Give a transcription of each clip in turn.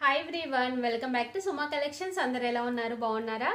Hi everyone, welcome back to Suma collections. అందరు ఎలా ఉన్నారు? బాగున్నారా?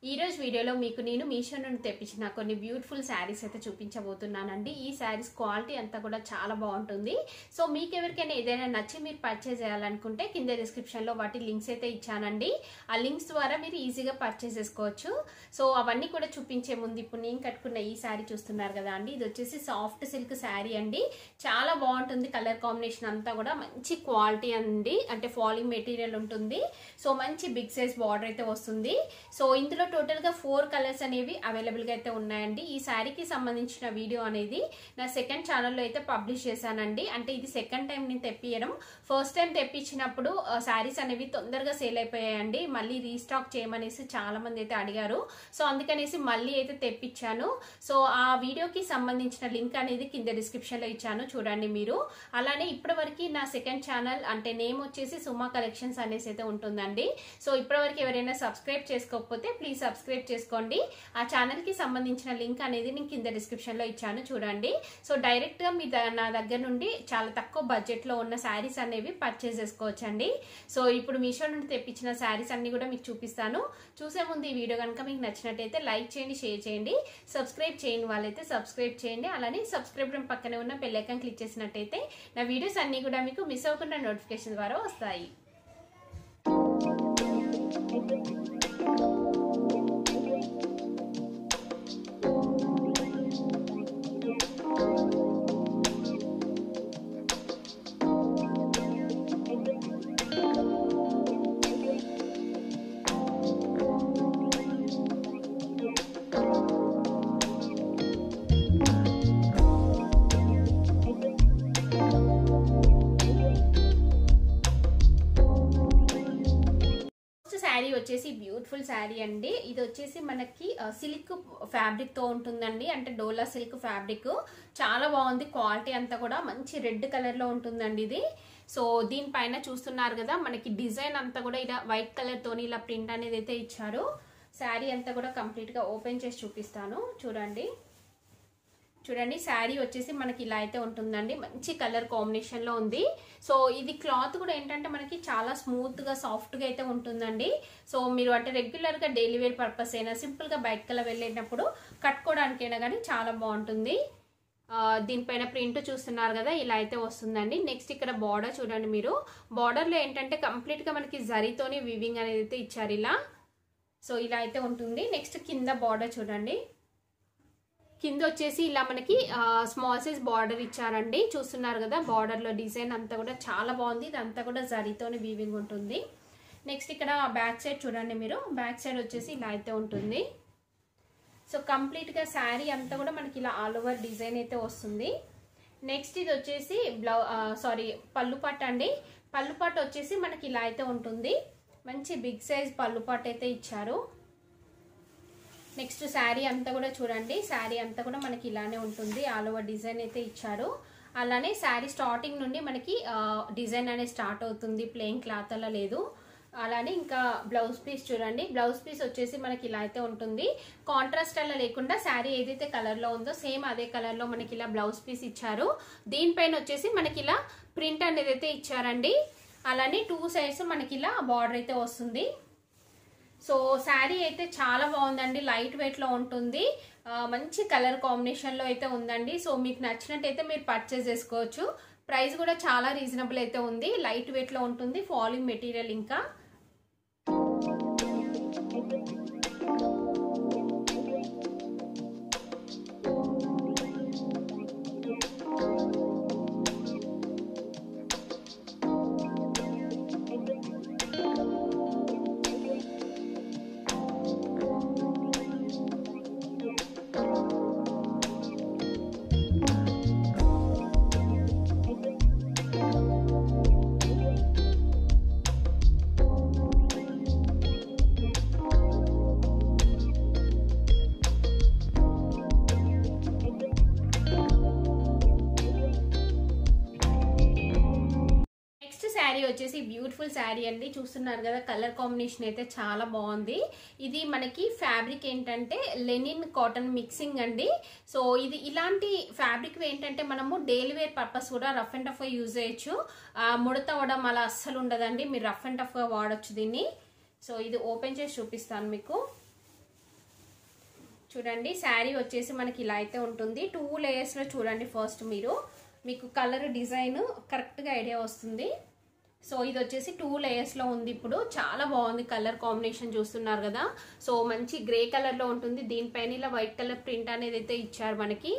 ఈ రోజు వీడియోలో మీకు నేను మీషో నుండి తెప్పించిన కొన్ని బ్యూటిఫుల్ శారీస్ అయితే చూపించబోతున్నానండి. ఈ శారీస్ క్వాలిటీ అంతా కూడా చాలా బాగుంటుంది. సో మీకు ఎవరికైనా ఏదైనా నచ్చి మీరు పర్చేజ్ చేయాలనుకుంటే కింద డిస్క్రిప్షన్లో వాటి లింక్స్ అయితే ఇచ్చానండి. ఆ లింక్స్ ద్వారా మీరు ఈజీగా పర్చేజ్ చేసుకోవచ్చు. సో అవన్నీ కూడా చూపించే ముందు ఇప్పుడు నేను కట్టుకున్న ఈ శారీ చూస్తున్నారు కదా అండి, ఇది వచ్చేసి సాఫ్ట్ సిల్క్ శారీ అండి. చాలా బాగుంటుంది. కలర్ కాంబినేషన్ అంతా కూడా మంచి క్వాలిటీ అండి, అంటే ఫాలింగ్ మెటీరియల్ ఉంటుంది. సో మంచి బిగ్ సైజ్ బార్డర్ అయితే వస్తుంది. సో ఇందులో టోటల్ గా 4 కలర్స్ అనేవి అవైలబుల్ గా అయితే ఉన్నాయండి. ఈ శారీకి సంబంధించిన వీడియో అనేది నా సెకండ్ ఛానల్లో అయితే పబ్లిష్ చేశానండి. అంటే ఇది సెకండ్ టైం నేను తెప్పియడం. ఫస్ట్ టైం తెప్పించినప్పుడు శారీస్ అనేవి తొందరగా సేల్ అయిపోయాయండి. మళ్ళీ రీస్టాక్ చేయమనేసి చాలా మంది అయితే అడిగారు. సో అందుకనేసి మళ్ళీ అయితే తెప్పించాను. సో ఆ వీడియోకి సంబంధించిన లింక్ అనేది కింద డిస్క్రిప్షన్ లో ఇచ్చాను, చూడండి మీరు. అలానే ఇప్పటివరకు నా సెకండ్ ఛానల్ అంటే నేమ్ వచ్చేసి సుమా కలెక్షన్స్ అనేసి అయితే ఉంటుందండి. సో ఇప్పటివరకు ఎవరైనా సబ్స్క్రైబ్ చేసుకోకపోతే ప్లీజ్ సబ్స్క్రైబ్ చేసుకోండి. ఆ ఛానల్ కి సంబంధించిన లింక్ అనేది నేను కింద డిస్క్రిప్షన్ లో ఇచ్చాను, చూడండి. సో డైరెక్ట్ గా మీ నా దగ్గర నుండి చాలా తక్కువ బడ్జెట్ లో ఉన్న శారీస్ అనేవి పర్చేస్ చేసుకోవచ్చండి. సో ఇప్పుడు మీషో నుండి తెప్పించిన శారీస్ అన్ని కూడా మీకు చూపిస్తాను. చూసే ముందు ఈ వీడియో కనుక మీకు నచ్చినట్టయితే లైక్ చేయండి, షేర్ చేయండి. సబ్స్క్రైబ్ చేయని వాళ్ళైతే సబ్స్క్రైబ్ చేయండి. అలానే సబ్స్క్రైబ్ పక్కనే ఉన్న బెల్ ఐకాన్ క్లిక్ చేసినట్టయితే నా వీడియోస్ అన్ని కూడా మీకు మిస్ అవ్వకుండా నోటిఫికేషన్ ద్వారా వస్తాయి. శారీ వచ్చేసి బ్యూటిఫుల్ శారీ అండి. ఇది వచ్చేసి మనకి సిల్క్ ఫ్యాబ్రిక్ తో ఉంటుందండి, అంటే డోలా సిల్క్ ఫ్యాబ్రిక్. చాలా బాగుంది. క్వాలిటీ అంతా కూడా మంచి రెడ్ కలర్ లో ఉంటుందండి ఇది. సో దీనిపైన చూస్తున్నారు కదా, మనకి డిజైన్ అంతా కూడా ఇలా వైట్ కలర్ తోని ఇలా ప్రింట్ అనేది అయితే ఇచ్చారు. శారీ అంతా కూడా కంప్లీట్ గా ఓపెన్ చేసి చూపిస్తాను, చూడండి. చూడండి శారీ వచ్చేసి మనకి ఇలా అయితే ఉంటుందండి. మంచి కలర్ కాంబినేషన్ లో ఉంది. సో ఇది క్లాత్ కూడా ఏంటంటే మనకి చాలా స్మూత్ గా సాఫ్ట్ గా అయితే ఉంటుందండి. సో మీరు అంటే రెగ్యులర్ గా డైలీ వేర్ పర్పస్ అయినా సింపుల్ గా బయటకల్లా వెళ్ళేటప్పుడు కట్టుకోవడానికైనా కానీ చాలా బాగుంటుంది. దీనిపైన ప్రింట్ చూస్తున్నారు కదా, ఇలా అయితే వస్తుందండి. నెక్స్ట్ ఇక్కడ బార్డర్ చూడండి మీరు. బార్డర్ లో ఏంటంటే కంప్లీట్ గా మనకి జరీతోని వీవింగ్ అనేది అయితే ఇచ్చారు ఇలా. సో ఇలా అయితే ఉంటుంది. నెక్స్ట్ కింద బార్డర్ చూడండి. కింద వచ్చేసి ఇలా మనకి స్మాల్ సైజ్ బార్డర్ ఇచ్చారండి, చూస్తున్నారు కదా. బార్డర్ లో డిజైన్ అంతా కూడా చాలా బాగుంది. ఇదంతా కూడా జరీతోని వీవింగ్ ఉంటుంది. నెక్స్ట్ ఇక్కడ బ్యాక్ సైడ్ చూడండి మీరు. బ్యాక్ సైడ్ వచ్చేసి ఇలా అయితే ఉంటుంది. సో కంప్లీట్ గా శారీ అంతా కూడా మనకి ఇలా ఆల్ ఓవర్ డిజైన్ అయితే వస్తుంది. నెక్స్ట్ ఇది వచ్చేసి పళ్ళు పాట అండి. పళ్ళు పాట వచ్చేసి మనకి ఇలా అయితే ఉంటుంది. మంచి బిగ్ సైజ్ పళ్ళు పాట అయితే ఇచ్చారు. నెక్స్ట్ శారీ అంతా కూడా చూడండి. శారీ అంతా కూడా మనకి ఇలానే ఉంటుంది. ఆల్ ఓవర్ డిజైన్ అయితే ఇచ్చారు. అలానే శారీ స్టార్టింగ్ నుండి మనకి డిజైన్ అనేది స్టార్ట్ అవుతుంది, ప్లెయిన్ క్లాత్ అలా లేదు. అలానే ఇంకా బ్లౌజ్ పీస్ చూడండి. బ్లౌజ్ పీస్ వచ్చేసి మనకి ఇలా అయితే ఉంటుంది. కాంట్రాస్ట్ అలా లేకుండా శారీ ఏదైతే కలర్ లో ఉందో సేమ్ అదే కలర్ లో మనకి ఇలా బ్లౌజ్ పీస్ ఇచ్చారు. దీనిపైన వచ్చేసి మనకి ఇలా ప్రింట్ అనేది అయితే ఇచ్చారండి. అలానే 2 సైడ్స్ మనకి ఇలా బార్డర్ అయితే వస్తుంది. సో శారీ అయితే చాలా బాగుందండి. లైట్ వెయిట్ లో ఉంటుంది. మంచి కలర్ కాంబినేషన్ లో అయితే ఉందండి. సో మీకు నచ్చినట్టయితే మీరు పర్చేస్ చేసుకోవచ్చు. ప్రైస్ కూడా చాలా రీజనబుల్ అయితే ఉంది. లైట్ వెయిట్ లో ఉంటుంది. ఫాలింగ్ మెటీరియల్ ఇంకా. వచ్చేసి బ్యూటిఫుల్ శారీ అండి, చూస్తున్నారు కదా కలర్ కాంబినేషన్ అయితే చాలా బాగుంది. ఇది మనకి ఫ్యాబ్రిక్ ఏంటంటే లెనిన్ కాటన్ మిక్సింగ్ అండి. సో ఇది ఇలాంటి ఫ్యాబ్రిక్ ఏంటంటే మనము డైలీ వేర్ పర్పస్ కూడా రఫ్ అండ్ టఫ్ గా యూజ్ చేయొచ్చు. ముడత అవడం అలా అస్సలు ఉండదండి, మీరు రఫ్ అండ్ టఫ్ గా వాడచ్చు దీన్ని. సో ఇది ఓపెన్ చేసి చూపిస్తాను మీకు. చూడండి శారీ వచ్చేసి మనకి ఇలా అయితే ఉంటుంది. 2 లేయర్స్ లో చూడండి. ఫస్ట్ మీకు కలర్ డిజైన్ కరెక్ట్ గా ఐడియా వస్తుంది. సో ఇది వచ్చేసి 2 లేయర్స్ లో ఉంది. ఇప్పుడు చాలా బాగుంది కలర్ కాంబినేషన్, చూస్తున్నారు కదా. సో మంచి గ్రే కలర్ లో ఉంటుంది. దీనిపైన ఇలా వైట్ కలర్ ప్రింట్ అనేది అయితే ఇచ్చారు మనకి.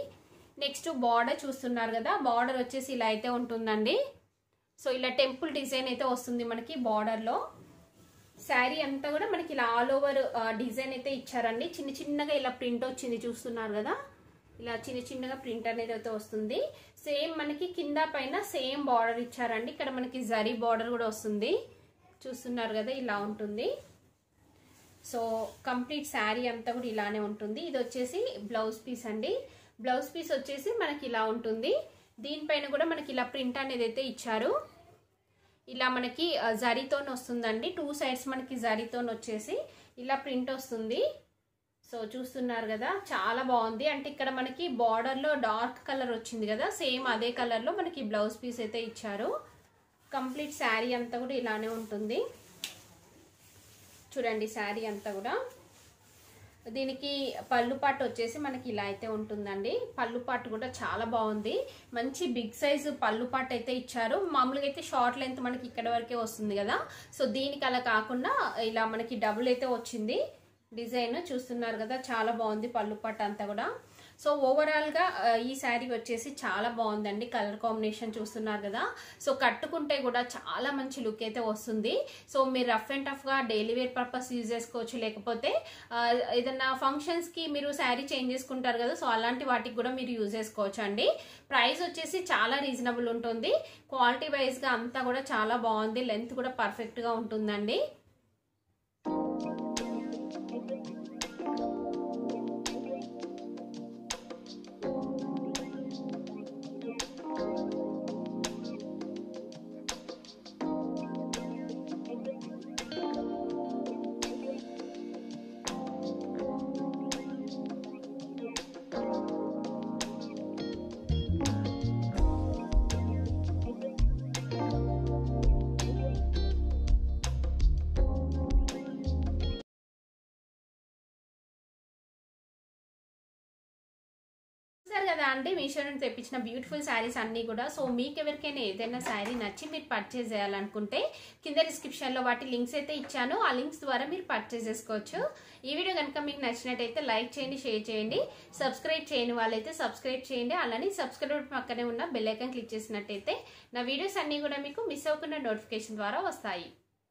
నెక్స్ట్ బార్డర్ చూస్తున్నారు కదా, బార్డర్ వచ్చేసి ఇలా అయితే ఉంటుందండి. సో ఇలా టెంపుల్ డిజైన్ అయితే వస్తుంది మనకి బార్డర్ లో. శారీ అంతా కూడా మనకి ఇలా ఆల్ ఓవర్ డిజైన్ అయితే ఇచ్చారండి. చిన్న చిన్నగా ఇలా ప్రింట్ వచ్చింది, చూస్తున్నారు కదా. ఇలా చిన్న చిన్నగా ప్రింట్ అనేది అయితే వస్తుంది. సేమ్ మనకి కింద పైన సేమ్ బార్డర్ ఇచ్చారండి. ఇక్కడ మనకి జరీ బార్డర్ కూడా వస్తుంది, చూస్తున్నారు కదా. ఇలా ఉంటుంది. సో కంప్లీట్ శారీ అంతా కూడా ఇలానే ఉంటుంది. ఇది వచ్చేసి బ్లౌజ్ పీస్ అండి. బ్లౌజ్ పీస్ వచ్చేసి మనకి ఇలా ఉంటుంది. దీనిపైన కూడా మనకి ఇలా ప్రింట్ అనేది అయితే ఇచ్చారు. ఇలా మనకి జరీతో వస్తుందండి. 2 సైడ్స్ మనకి జరీతో వచ్చేసి ఇలా ప్రింట్ వస్తుంది. సో చూస్తున్నారు కదా, చాలా బాగుంది. అంటే ఇక్కడ మనకి బార్డర్ లో డార్క్ కలర్ వచ్చింది కదా, సేమ్ అదే కలర్ లో మనకి బ్లౌజ్ పీస్ అయితే ఇచ్చారు. కంప్లీట్ శారీ అంతా కూడా ఇలానే ఉంటుంది. చూడండి శారీ అంతా కూడా. దీనికి పళ్ళు పాటు వచ్చేసి మనకి ఇలా అయితే ఉంటుందండి. పళ్ళు పాటు కూడా చాలా బాగుంది. మంచి బిగ్ సైజ్ పళ్ళు పాటు అయితే ఇచ్చారు. మామూలుగా అయితే షార్ట్ లెంత్ మనకి ఇక్కడ వరకే వస్తుంది కదా. సో దీనికి అలా కాకుండా ఇలా మనకి డబుల్ అయితే వచ్చింది డిజైన్, చూస్తున్నారు కదా. చాలా బాగుంది పళ్ళు పాటు అంతా కూడా. సో ఓవరాల్ గా ఈ శారీ వచ్చేసి చాలా బాగుందండి. కలర్ కాంబినేషన్ చూస్తున్నారు కదా. సో కట్టుకుంటే కూడా చాలా మంచి లుక్ అయితే వస్తుంది. సో మీరు రఫ్ అండ్ టఫ్ గా డైలీ వేర్ పర్పస్ యూజ్ చేసుకోవచ్చు, లేకపోతే ఏదైనా ఫంక్షన్స్ కి మీరు శారీ చేంజ్ చేసుకుంటారు కదా, సో అలాంటి వాటికి కూడా మీరు యూజ్ చేసుకోవచ్చు అండి. ప్రైస్ వచ్చేసి చాలా రీజనబుల్ ఉంటుంది. క్వాలిటీ వైజ్ గా అంతా కూడా చాలా బాగుంది. లెంత్ కూడా పర్ఫెక్ట్ గా ఉంటుందండి. కదా అండి, మీషో నుండి తెప్పించిన బ్యూటిఫుల్ శారీస్ అన్ని కూడా. సో మీకు ఎవరికైనా ఏదైనా శారీ నచ్చి మీరు పర్చేజ్ చేయాలనుకుంటే కింద డిస్క్రిప్షన్ లో వాటి లింక్స్ అయితే ఇచ్చాను. ఆ లింక్స్ ద్వారా మీరు పర్చేజ్ చేసుకోవచ్చు. ఈ వీడియో కనుక మీకు నచ్చినట్టయితే లైక్ చేయండి, షేర్ చేయండి. సబ్స్క్రైబ్ చేయని వాళ్ళైతే సబ్స్క్రైబ్ చేయండి. అలానే సబ్స్క్రైబ్ పక్కనే ఉన్న బెల్ ఐకాన్ క్లిక్ చేసినట్టయితే నా వీడియోస్ అన్ని కూడా మీకు మిస్ అవ్వకుండా నోటిఫికేషన్ ద్వారా వస్తాయి.